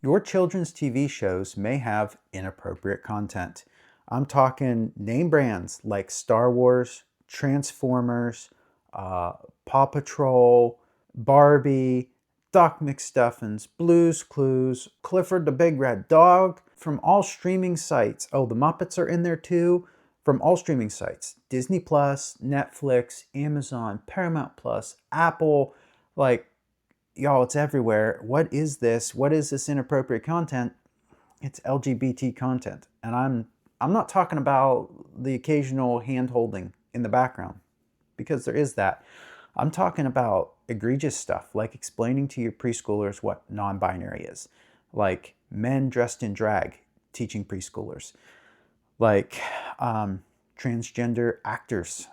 Your children's TV shows may have inappropriate content. I'm talking name brands like Star Wars, Transformers, uh, Paw Patrol, Barbie, Doc McStuffins, Blue's Clues, Clifford the Big Red Dog, from all streaming sites. Oh, the Muppets are in there too. From all streaming sites: Disney Plus, Netflix, Amazon, Paramount Plus, Apple. Like, y'all, it's everywhere. What is this? What is this inappropriate content? It's LGBT content. And I'm not talking about the occasional hand holding in the background, because there is that. I'm talking about egregious stuff like explaining to your preschoolers what non-binary is, like men dressed in drag teaching preschoolers, like transgender actors,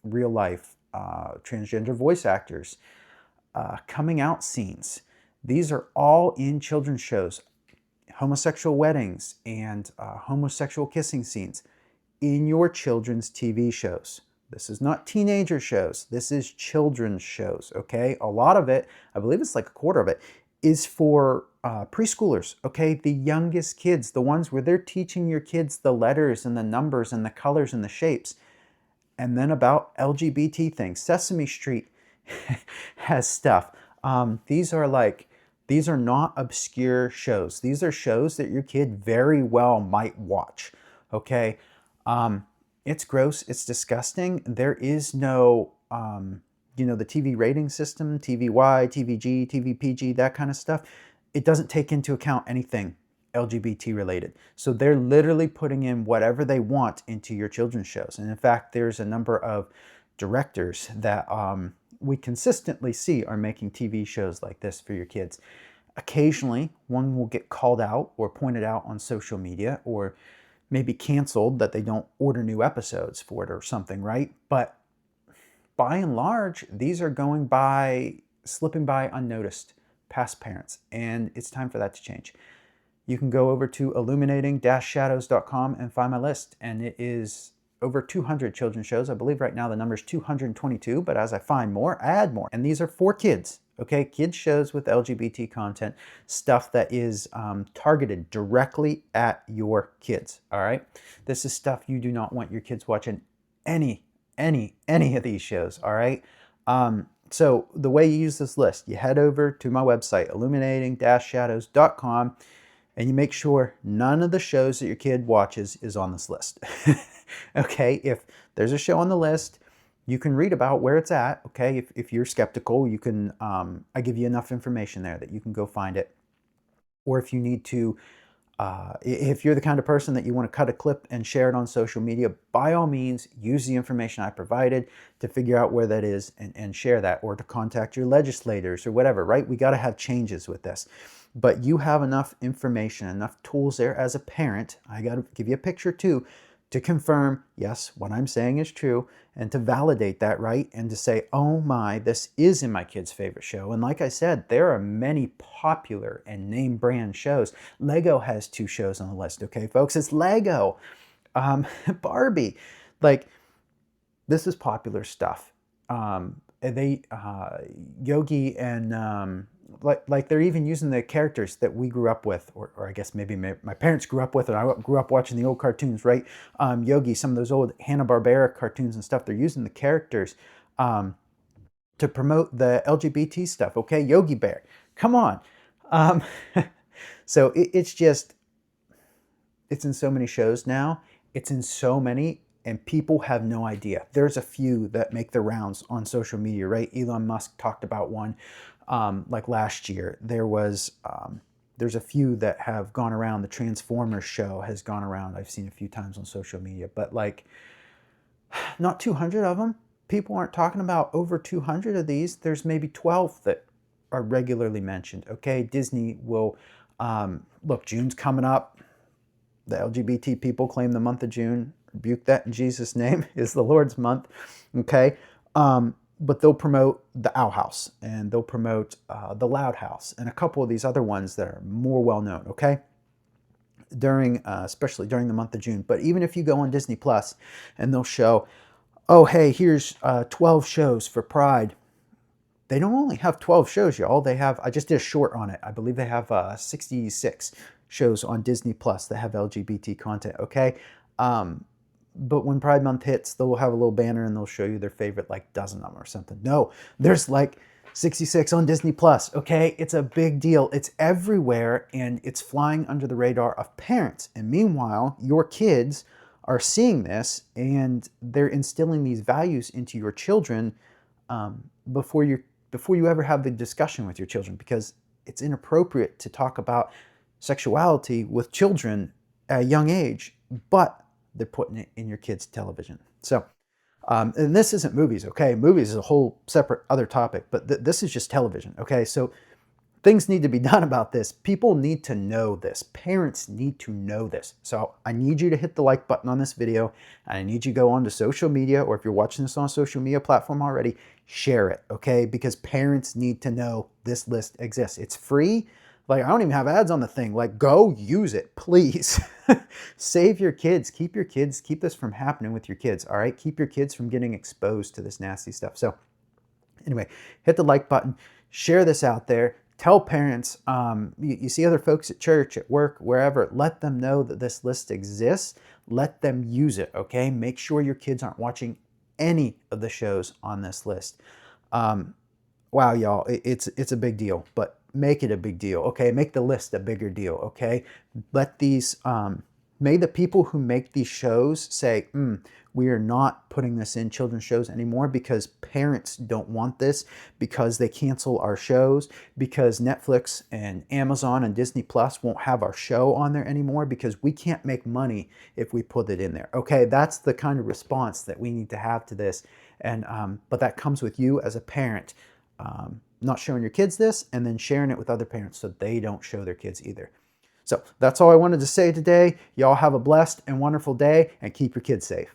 real life transgender voice actors, coming out scenes. These are all in children's shows. Homosexual weddings and homosexual kissing scenes in your children's TV shows. This is not teenager shows. This is children's shows, okay? A lot of it, I believe it's like a quarter of it, is for preschoolers, okay? The youngest kids, the ones where they're teaching your kids the letters and the numbers and the colors and the shapes. And then about LGBT things. Sesame Street has stuff. These are not obscure shows. These are shows that your kid very well might watch. Okay, it's gross. It's disgusting. There is no, the TV rating system, TVY, TVG, TVPG, that kind of stuff. It doesn't take into account anything LGBT related. So they're literally putting in whatever they want into your children's shows. And in fact, there's a number of directors that we consistently see are making TV shows like this for your kids. Occasionally, one will get called out or pointed out on social media, or maybe canceled that they don't order new episodes for it or something, right? But by and large, these are slipping by unnoticed past parents, and it's time for that to change. You can go over to illuminating-shadows.com and find my list, and it is over 200 children's shows. I believe right now the number is 222, but as I find more, I add more. And these are for kids, okay? Kids shows with LGBT content, stuff that is targeted directly at your kids, all right? This is stuff you do not want your kids watching any of these shows, all right? So the way you use this list, you head over to my website, illuminating-shadows.com, and you make sure none of the shows that your kid watches is on this list. Okay, if there's a show on the list, you can read about where it's at. Okay, if you're skeptical, you can, I give you enough information there that you can go find it. Or if you need to, if you're the kind of person that you want to cut a clip and share it on social media, by all means, use the information I provided to figure out where that is and share that, or to contact your legislators or whatever, right? We got to have changes with this. But you have enough information, enough tools there as a parent. I got to give you a picture too, to confirm, yes, what I'm saying is true, and to validate that, right? And to say, oh my, this is in my kid's favorite show. And like I said, there are many popular and name brand shows. Lego has 2 shows on the list, okay, folks? It's Lego. Barbie. Like, this is popular stuff. Yogi and like they're even using the characters that we grew up with, or I guess maybe my parents grew up with, and I grew up watching the old cartoons, right? Yogi, some of those old Hanna-Barbera cartoons and stuff, they're using the characters to promote the LGBT stuff, okay? Yogi Bear, come on. So it's in so many shows now. It's in so many, and people have no idea. There's a few that make the rounds on social media, right? Elon Musk talked about one like last year. There's a few that have gone around. The Transformers show has gone around. I've seen a few times on social media, but like not 200 of them. People aren't talking about over 200 of these. There's maybe 12 that are regularly mentioned, okay? Disney will, look, June's coming up. The LGBT people claim the month of June. Rebuke that in Jesus' name. Is the Lord's month, okay? But they'll promote the Owl House, and they'll promote the Loud House, and a couple of these other ones that are more well known, okay? Especially during the month of June. But even if you go on Disney Plus, and they'll show, oh hey, here's 12 shows for Pride. they don't only have 12 shows, y'all. They have, I just did a short on it. I believe they have 66 shows on Disney Plus that have LGBT content, okay? But when Pride Month hits, they'll have a little banner and they'll show you their favorite like dozen of them or something. No, there's like 66 on Disney Plus, okay? It's a big deal. It's everywhere and it's flying under the radar of parents. And meanwhile, your kids are seeing this and they're instilling these values into your children before you ever have the discussion with your children, because it's inappropriate to talk about sexuality with children at a young age, but they're putting it in your kids' television. So, and this isn't movies, okay? Movies is a whole separate other topic, but this is just television, okay? So things need to be done about this. People need to know this. Parents need to know this. So I need you to hit the like button on this video, and I need you to go onto social media, or if you're watching this on a social media platform already, share it, okay? Because parents need to know this list exists. It's free. Like, I don't even have ads on the thing. Like, go use it, please. Save your kids. Keep this from happening with your kids, all right? Keep your kids from getting exposed to this nasty stuff. So anyway, hit the like button, share this out there. Tell parents, you see other folks at church, at work, wherever, let them know that this list exists. Let them use it, okay? Make sure your kids aren't watching any of the shows on this list. Wow, y'all, it's a big deal, but make it a big deal, okay? Make the list a bigger deal, okay? Let these, may the people who make these shows say, we are not putting this in children's shows anymore because parents don't want this, because they cancel our shows, because Netflix and Amazon and Disney Plus won't have our show on there anymore because we can't make money if we put it in there. Okay, that's the kind of response that we need to have to this. And but that comes with you as a parent, not showing your kids this and then sharing it with other parents so they don't show their kids either. So that's all I wanted to say today. Y'all have a blessed and wonderful day and keep your kids safe.